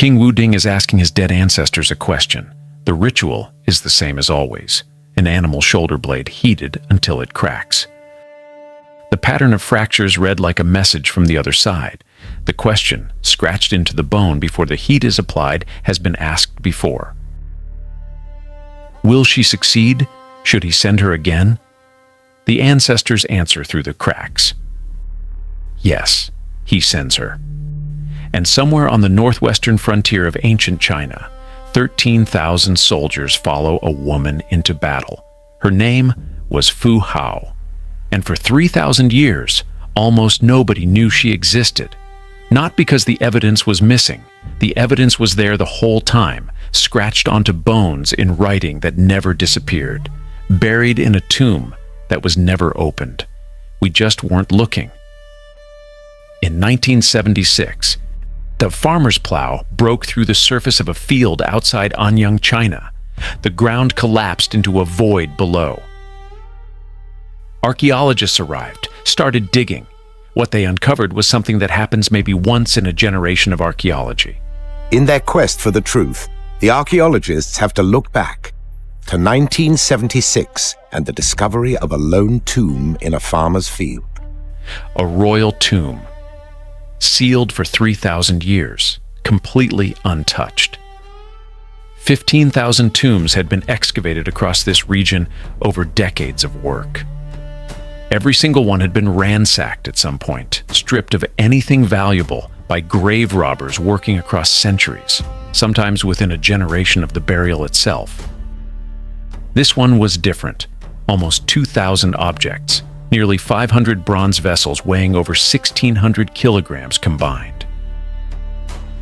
King Wuding is asking his dead ancestors a question. The ritual is the same as always, an animal shoulder blade heated until it cracks. The pattern of fractures read like a message from the other side. The question, scratched into the bone before the heat is applied, has been asked before. Will she succeed? Should he send her again? The ancestors answer through the cracks. Yes, he sends her. And somewhere on the northwestern frontier of ancient China, 13,000 soldiers follow a woman into battle. Her name was Fu Hao. And for 3,000 years, almost nobody knew she existed. Not because the evidence was missing. The evidence was there the whole time, scratched onto bones in writing that never disappeared, buried in a tomb that was never opened. We just weren't looking. In 1976, the farmer's plow broke through the surface of a field outside Anyang, China. The ground collapsed into a void below. Archaeologists arrived, started digging. What they uncovered was something that happens maybe once in a generation of archaeology. In their quest for the truth, the archaeologists have to look back to 1976 and the discovery of a lone tomb in a farmer's field. A royal tomb, sealed for 3,000 years, completely untouched. 15,000 tombs had been excavated across this region over decades of work. Every single one had been ransacked at some point, stripped of anything valuable by grave robbers working across centuries, sometimes within a generation of the burial itself. This one was different. Almost 2,000 objects, nearly 500 bronze vessels weighing over 1,600 kilograms combined.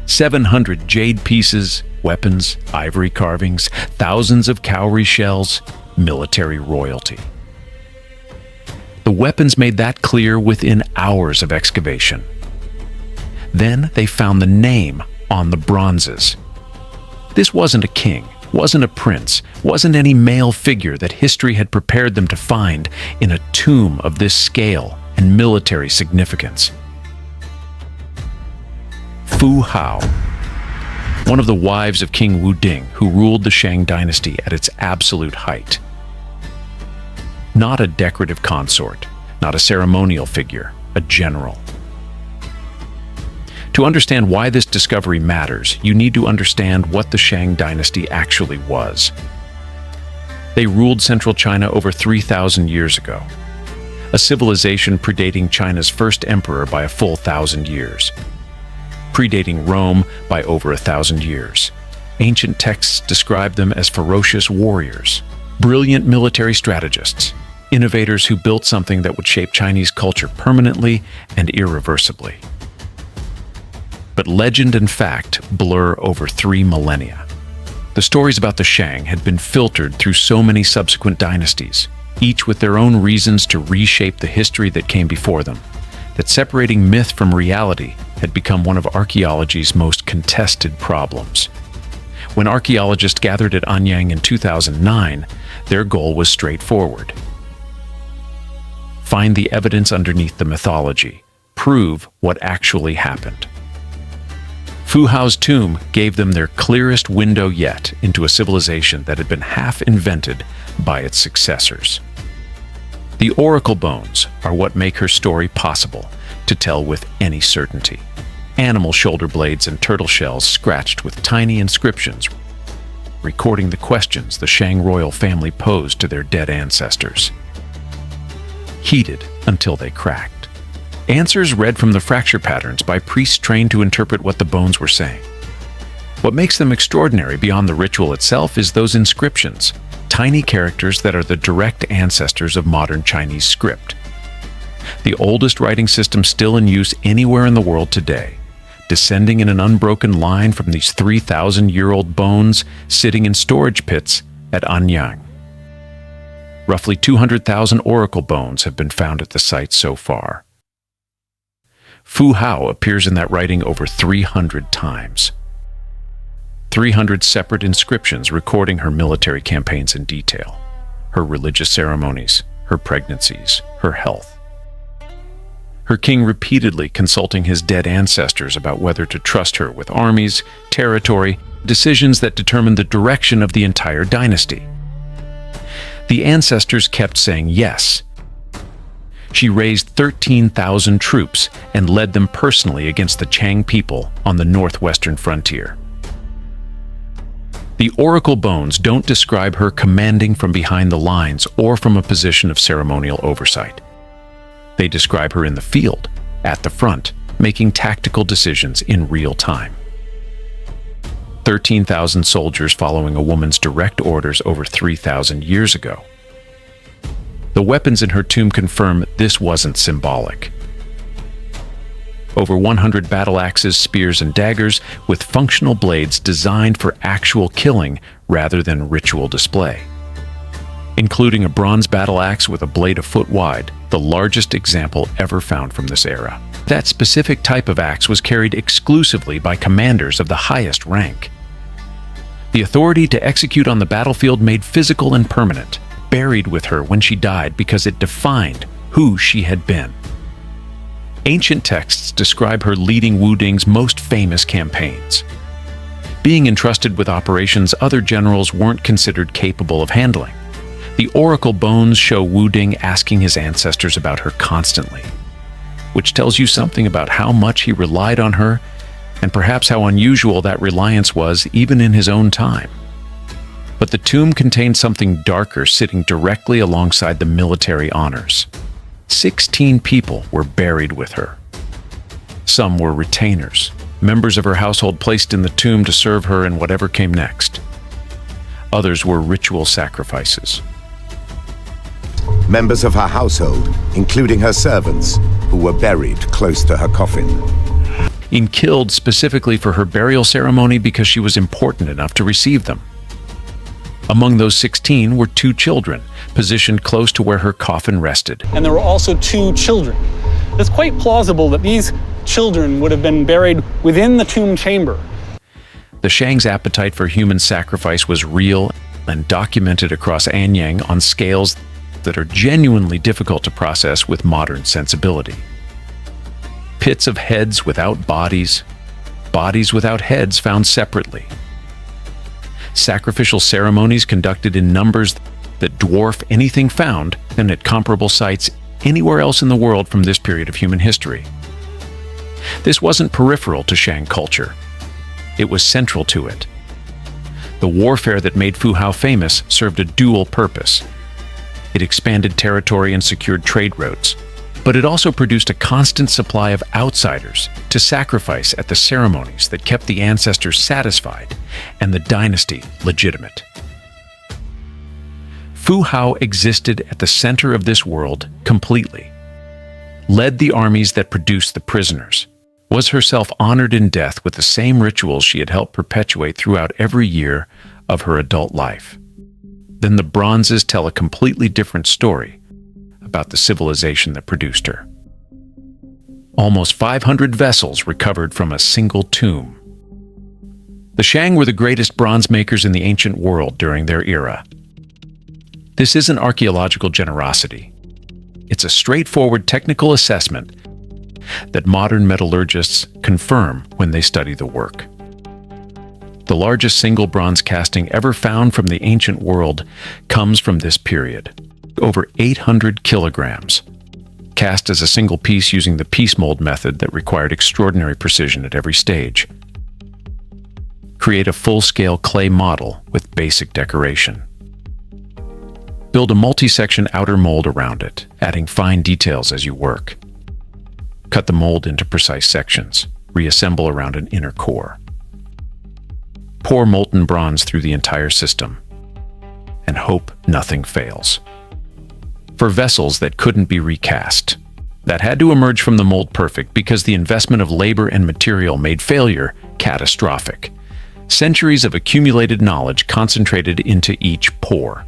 700 jade pieces, weapons, ivory carvings, thousands of cowrie shells, military royalty. The weapons made that clear within hours of excavation. Then they found the name on the bronzes. This wasn't a king, wasn't a prince, wasn't any male figure that history had prepared them to find in a tomb of this scale and military significance. Fu Hao, one of the wives of King Wuding, who ruled the Shang Dynasty at its absolute height. Not a decorative consort, not a ceremonial figure, a general. To understand why this discovery matters, you need to understand what the Shang Dynasty actually was. They ruled central China over 3,000 years ago, a civilization predating China's first emperor by a full 1,000 years, predating Rome by over 1,000 years. Ancient texts describe them as ferocious warriors, brilliant military strategists, innovators who built something that would shape Chinese culture permanently and irreversibly. But legend and fact blur over 3 millennia. The stories about the Shang had been filtered through so many subsequent dynasties, each with their own reasons to reshape the history that came before them, that separating myth from reality had become one of archaeology's most contested problems. When archaeologists gathered at Anyang in 2009, their goal was straightforward. Find the evidence underneath the mythology. Prove what actually happened. Fu Hao's tomb gave them their clearest window yet into a civilization that had been half invented by its successors. The oracle bones are what make her story possible to tell with any certainty. Animal shoulder blades and turtle shells scratched with tiny inscriptions, recording the questions the Shang royal family posed to their dead ancestors. Heated until they cracked. Answers read from the fracture patterns by priests trained to interpret what the bones were saying. What makes them extraordinary beyond the ritual itself is those inscriptions, tiny characters that are the direct ancestors of modern Chinese script. The oldest writing system still in use anywhere in the world today, descending in an unbroken line from these 3,000-year-old bones sitting in storage pits at Anyang. Roughly 200,000 oracle bones have been found at the site so far. Fu Hao appears in that writing over 300 times. 300 separate inscriptions recording her military campaigns in detail, her religious ceremonies, her pregnancies, her health. her king repeatedly consulting his dead ancestors about whether to trust her with armies, territory, decisions that determined the direction of the entire dynasty. The ancestors kept saying yes. She raised 13,000 troops and led them personally against the Chang people on the northwestern frontier. The oracle bones don't describe her commanding from behind the lines or from a position of ceremonial oversight. They describe her in the field, at the front, making tactical decisions in real time. 13,000 soldiers following a woman's direct orders over 3,000 years ago. The weapons in her tomb confirm this wasn't symbolic. Over 100 battle axes, spears, and daggers with functional blades designed for actual killing rather than ritual display. Including a bronze battle axe with a blade a foot wide, the largest example ever found from this era. That specific type of axe was carried exclusively by commanders of the highest rank. The authority to execute on the battlefield made physical and permanent, buried with her when she died because it defined who she had been. Ancient texts describe her leading Wu Ding's most famous campaigns. Being entrusted with operations other generals weren't considered capable of handling. The oracle bones show Wu Ding asking his ancestors about her constantly, which tells you something about how much he relied on her and perhaps how unusual that reliance was even in his own time. But the tomb contained something darker sitting directly alongside the military honors. 16 people were buried with her. Some were retainers, members of her household placed in the tomb to serve her in whatever came next. Others were ritual sacrifices. Members of her household, including her servants, who were buried close to her coffin. Killed specifically for her burial ceremony because she was important enough to receive them. Among those 16 were 2 children, positioned close to where her coffin rested. And there were also 2 children. It's quite plausible that these children would have been buried within the tomb chamber. The Shang's appetite for human sacrifice was real and documented across Anyang on scales that are genuinely difficult to process with modern sensibility. Pits of heads without bodies, bodies without heads found separately. Sacrificial ceremonies conducted in numbers that dwarf anything found and at comparable sites anywhere else in the world from this period of human history. This wasn't peripheral to Shang culture. It was central to it. The warfare that made Fu Hao famous served a dual purpose. It expanded territory and secured trade routes, but it also produced a constant supply of outsiders to sacrifice at the ceremonies that kept the ancestors satisfied and the dynasty legitimate. Fu Hao existed at the center of this world completely, led the armies that produced the prisoners, was herself honored in death with the same rituals she had helped perpetuate throughout every year of her adult life. Then the bronzes tell a completely different story about the civilization that produced her. Almost 500 vessels recovered from a single tomb. The Shang were the greatest bronze makers in the ancient world during their era. This isn't archaeological generosity. It's a straightforward technical assessment that modern metallurgists confirm when they study the work. The largest single bronze casting ever found from the ancient world comes from this period. Over 800 kilograms, cast as a single piece using the piece mold method that required extraordinary precision at every stage. Create a full-scale clay model with basic decoration. Build a multi-section outer mold around it, adding fine details as you work. Cut the mold into precise sections, reassemble around an inner core. Pour molten bronze through the entire system, and hope nothing fails. For vessels that couldn't be recast, that had to emerge from the mold perfect because the investment of labor and material made failure catastrophic. Centuries of accumulated knowledge concentrated into each pour.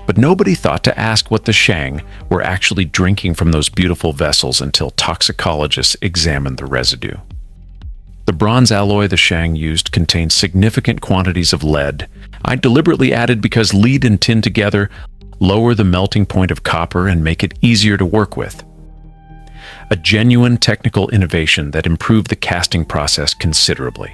But nobody thought to ask what the Shang were actually drinking from those beautiful vessels until toxicologists examined the residue. The bronze alloy the Shang used contained significant quantities of lead. I deliberately added because lead and tin together lower the melting point of copper and make it easier to work with. a genuine technical innovation that improved the casting process considerably.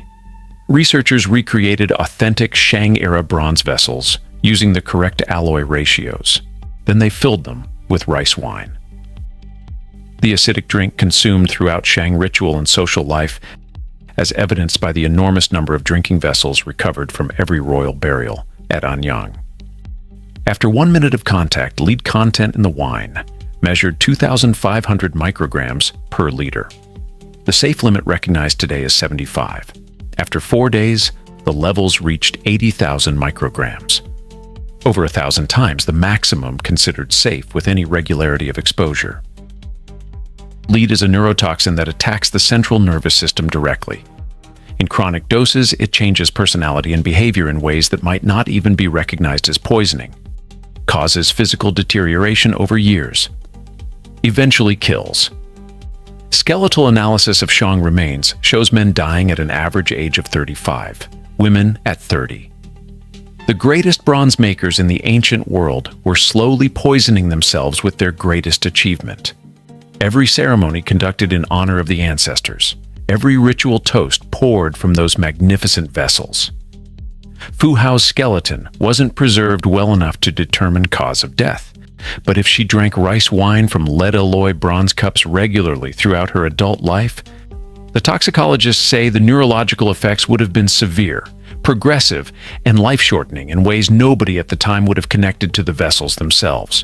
Researchers recreated authentic Shang-era bronze vessels using the correct alloy ratios. Then they filled them with rice wine. The acidic drink consumed throughout Shang ritual and social life, as evidenced by the enormous number of drinking vessels recovered from every royal burial at Anyang. After 1 minute of contact, lead content in the wine measured 2,500 micrograms per liter. The safe limit recognized today is 75. After 4 days, the levels reached 80,000 micrograms. Over 1,000 times the maximum considered safe with any regularity of exposure. Lead is a neurotoxin that attacks the central nervous system directly. In chronic doses, it changes personality and behavior in ways that might not even be recognized as poisoning, causes physical deterioration over years, eventually kills. Skeletal analysis of Shang remains shows men dying at an average age of 35, women at 30. The greatest bronze makers in the ancient world were slowly poisoning themselves with their greatest achievement. Every ceremony conducted in honor of the ancestors, every ritual toast poured from those magnificent vessels. Fu Hao's skeleton wasn't preserved well enough to determine cause of death, but if she drank rice wine from lead-alloy bronze cups regularly throughout her adult life, the toxicologists say the neurological effects would have been severe, progressive, and life-shortening in ways nobody at the time would have connected to the vessels themselves.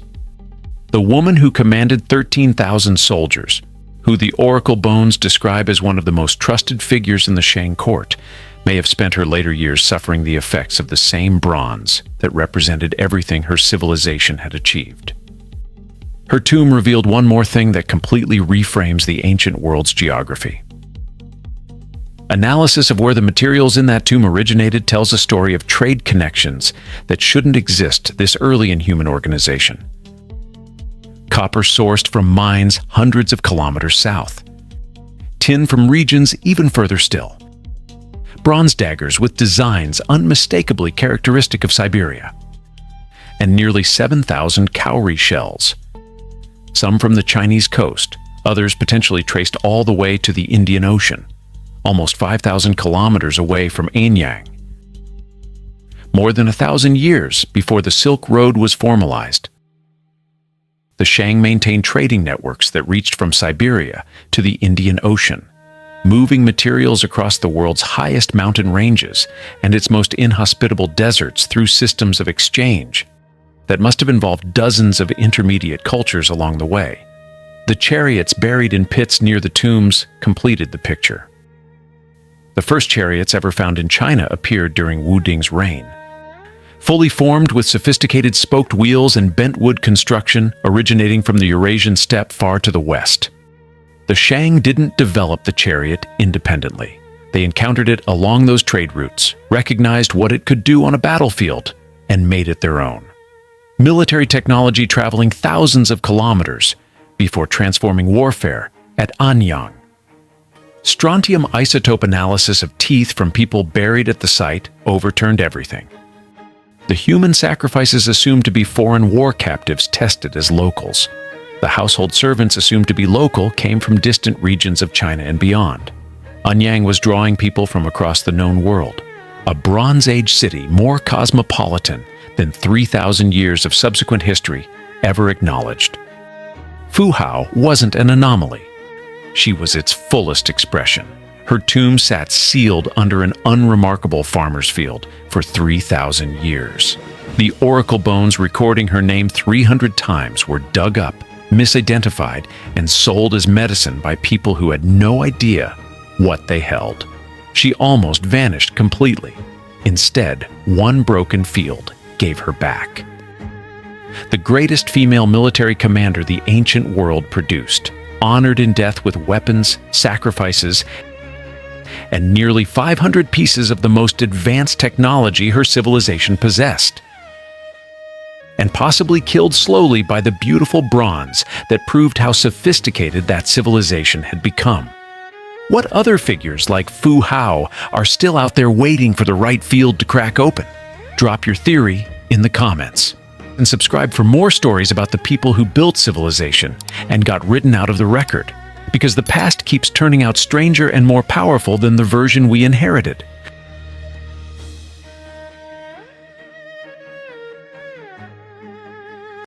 The woman who commanded 13,000 soldiers, who the oracle bones describe as one of the most trusted figures in the Shang court, may have spent her later years suffering the effects of the same bronze that represented everything her civilization had achieved. Her tomb revealed one more thing that completely reframes the ancient world's geography. Analysis of where the materials in that tomb originated tells a story of trade connections that shouldn't exist this early in human organization. Copper sourced from mines hundreds of kilometers south. Tin from regions even further still. Bronze daggers with designs unmistakably characteristic of Siberia. And nearly 7,000 cowrie shells. Some from the Chinese coast, others potentially traced all the way to the Indian Ocean, almost 5,000 kilometers away from Anyang. More than 1,000 years before the Silk Road was formalized, the Shang maintained trading networks that reached from Siberia to the Indian Ocean, moving materials across the world's highest mountain ranges and its most inhospitable deserts through systems of exchange that must have involved dozens of intermediate cultures along the way. The chariots buried in pits near the tombs completed the picture. The first chariots ever found in China appeared during Wu Ding's reign. Fully formed with sophisticated spoked wheels and bent wood construction originating from the Eurasian steppe far to the west. The Shang didn't develop the chariot independently. They encountered it along those trade routes, recognized what it could do on a battlefield, and made it their own. Military technology traveling thousands of kilometers before transforming warfare at Anyang. Strontium isotope analysis of teeth from people buried at the site overturned everything. The human sacrifices assumed to be foreign war captives tested as locals. The household servants assumed to be local came from distant regions of China and beyond. Anyang was drawing people from across the known world, a Bronze Age city more cosmopolitan than 3,000 years of subsequent history ever acknowledged. Fu Hao wasn't an anomaly. She was its fullest expression. Her tomb sat sealed under an unremarkable farmer's field for 3,000 years. The oracle bones recording her name 300 times were dug up, misidentified, and sold as medicine by people who had no idea what they held. She almost vanished completely. Instead, one broken field gave her back. The greatest female military commander the ancient world produced, honored in death with weapons, sacrifices, and nearly 500 pieces of the most advanced technology her civilization possessed. And possibly killed slowly by the beautiful bronze that proved how sophisticated that civilization had become. What other figures like Fu Hao are still out there waiting for the right field to crack open? Drop your theory in the comments. And subscribe for more stories about the people who built civilization and got written out of the record, because the past keeps turning out stranger and more powerful than the version we inherited.